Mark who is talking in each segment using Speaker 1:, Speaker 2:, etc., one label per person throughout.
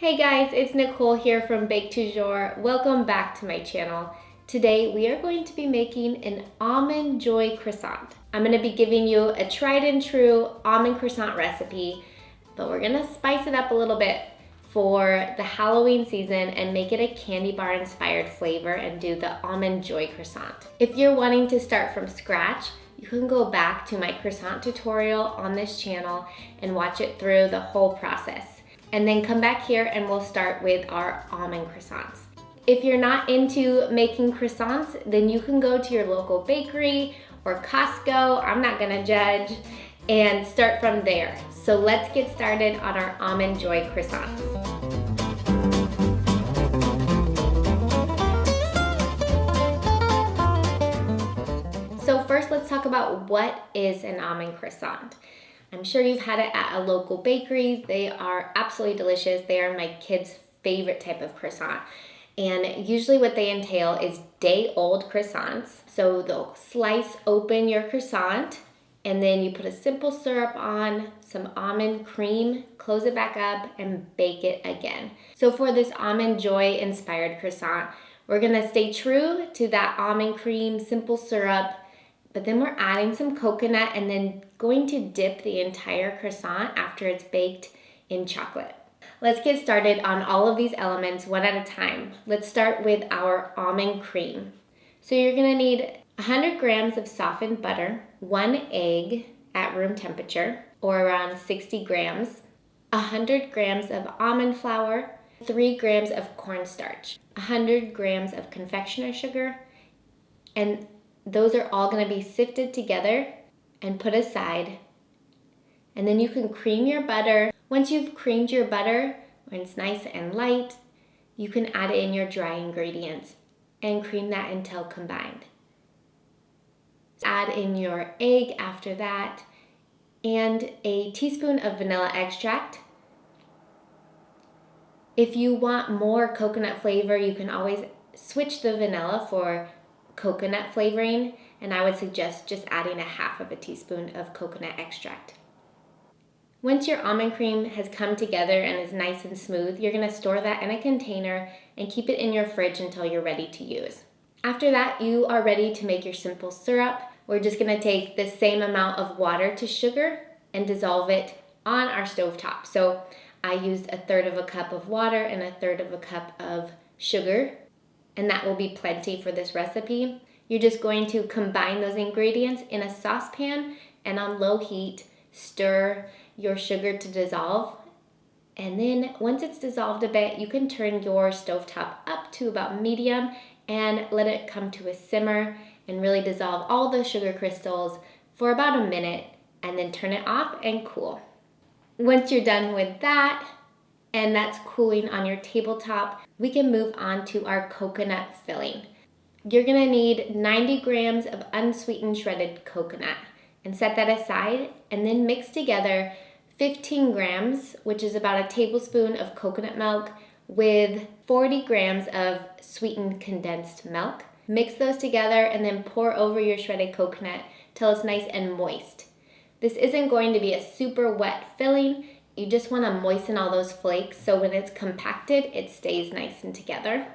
Speaker 1: Hey guys, it's Nicole here from Toujours. Welcome back to my channel. Today we are going to be making an Almond Joy croissant. I'm going to be giving you a tried and true almond croissant recipe, but we're going to spice it up a little bit for the Halloween season and make it a candy bar inspired flavor and do the Almond Joy croissant. If you're wanting to start from scratch, you can go back to my croissant tutorial on this channel and watch it through the whole process. And then come back here and we'll start with our almond croissants. If you're not into making croissants, then you can go to your local bakery or Costco, I'm not gonna judge, and start from there. So let's get started on our Almond Joy croissants. So first let's talk about what is an almond croissant. I'm sure you've had it at a local bakery. They are absolutely delicious. They are my kids' favorite type of croissant. And usually what they entail is day-old croissants. So they'll slice open your croissant and then you put a simple syrup on, some almond cream, close it back up and bake it again. So for this Almond Joy inspired croissant, we're gonna stay true to that almond cream, simple syrup, but then we're adding some coconut and then going to dip the entire croissant after it's baked in chocolate. Let's get started on all of these elements one at a time. Let's start with our almond cream. So you're gonna need 100 grams of softened butter, 1 egg at room temperature, or around 60 grams, 100 grams of almond flour, 3 grams of cornstarch, 100 grams of confectioner sugar, and those are all going to be sifted together and put aside. And then you can cream your butter. Once you've creamed your butter, when it's nice and light, you can add in your dry ingredients and cream that until combined. Add in your egg after that and a teaspoon of vanilla extract. If you want more coconut flavor, you can always switch the vanilla for coconut flavoring, and I would suggest just adding a half of a teaspoon of coconut extract. Once your almond cream has come together and is nice and smooth, you're going to store that in a container and keep it in your fridge until you're ready to use. After that, you are ready to make your simple syrup. We're just going to take the same amount of water to sugar and dissolve it on our stovetop. So I used 1/3 of a cup of water and 1/3 of a cup of sugar, and that will be plenty for this recipe. You're just going to combine those ingredients in a saucepan and on low heat, stir your sugar to dissolve. And then once it's dissolved a bit, you can turn your stovetop up to about medium and let it come to a simmer and really dissolve all the sugar crystals for about a minute and then turn it off and cool. Once you're done with that, and that's cooling on your tabletop, we can move on to our coconut filling. You're gonna need 90 grams of unsweetened shredded coconut and set that aside, and then mix together 15 grams, which is about a tablespoon of coconut milk with 40 grams of sweetened condensed milk. Mix those together and then pour over your shredded coconut till it's nice and moist. This isn't going to be a super wet filling. You just want to moisten all those flakes so when it's compacted, it stays nice and together.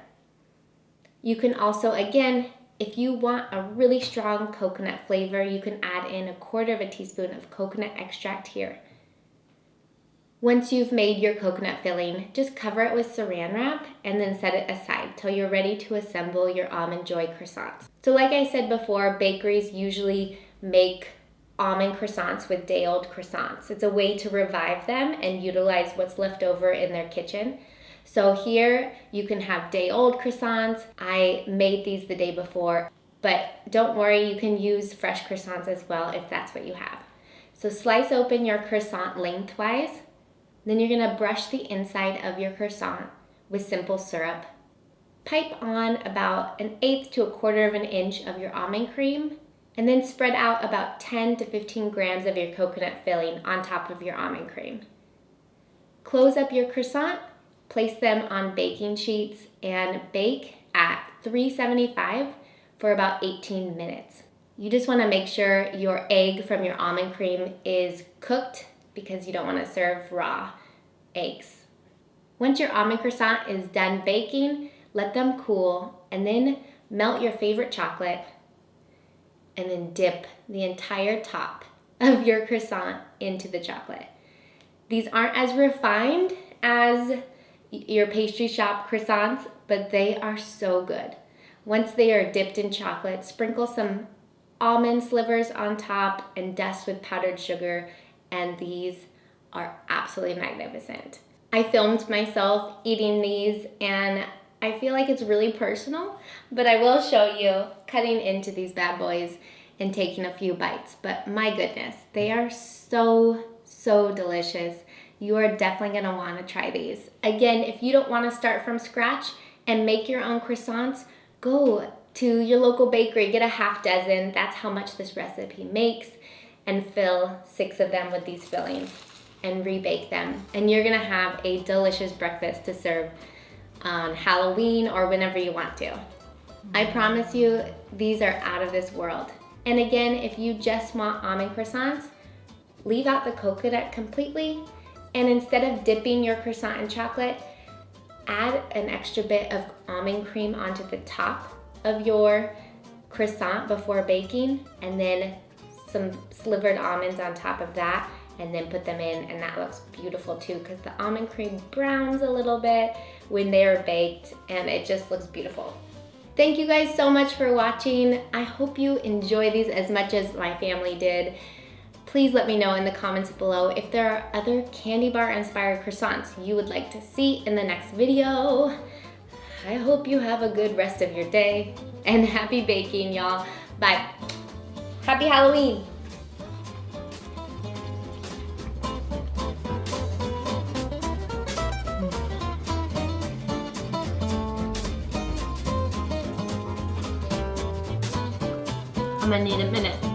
Speaker 1: You can also, again, if you want a really strong coconut flavor, you can add in 1/4 of a teaspoon of coconut extract here. Once you've made your coconut filling, just cover it with saran wrap and then set it aside till you're ready to assemble your Almond Joy croissants. So like I said before, bakeries usually make almond croissants with day-old croissants. It's a way to revive them and utilize what's left over in their kitchen. So here you can have day-old croissants. I made these the day before, but don't worry, you can use fresh croissants as well if that's what you have. So slice open your croissant lengthwise. Then you're gonna brush the inside of your croissant with simple syrup. Pipe on about 1/8 to 1/4 of an inch of your almond cream, and then spread out about 10 to 15 grams of your coconut filling on top of your almond cream. Close up your croissant, place them on baking sheets, and bake at 375 for about 18 minutes. You just wanna make sure your egg from your almond cream is cooked because you don't wanna serve raw eggs. Once your almond croissant is done baking, let them cool and then melt your favorite chocolate and then dip the entire top of your croissant into the chocolate. These aren't as refined as your pastry shop croissants, but they are so good. Once they are dipped in chocolate, sprinkle some almond slivers on top and dust with powdered sugar, and these are absolutely magnificent. I filmed myself eating these and I feel like it's really personal, but I will show you cutting into these bad boys and taking a few bites. But my goodness, they are so delicious. You are definitely gonna wanna try these. Again, if you don't wanna start from scratch and make your own croissants, go to your local bakery, get a half dozen. That's how much this recipe makes, and fill 6 of them with these fillings and rebake them. And you're gonna have a delicious breakfast to serve on Halloween or whenever you want to. I promise you, these are out of this world. And again, if you just want almond croissants, leave out the coconut completely, and instead of dipping your croissant in chocolate, add an extra bit of almond cream onto the top of your croissant before baking, and then some slivered almonds on top of that, and then put them in, and that looks beautiful too, because the almond cream browns a little bit when they are baked, and it just looks beautiful. Thank you guys so much for watching. I hope you enjoy these as much as my family did. Please let me know in the comments below if there are other candy bar inspired croissants you would like to see in the next video. I hope you have a good rest of your day, and happy baking, y'all. Bye. Happy Halloween. I'm gonna need a minute.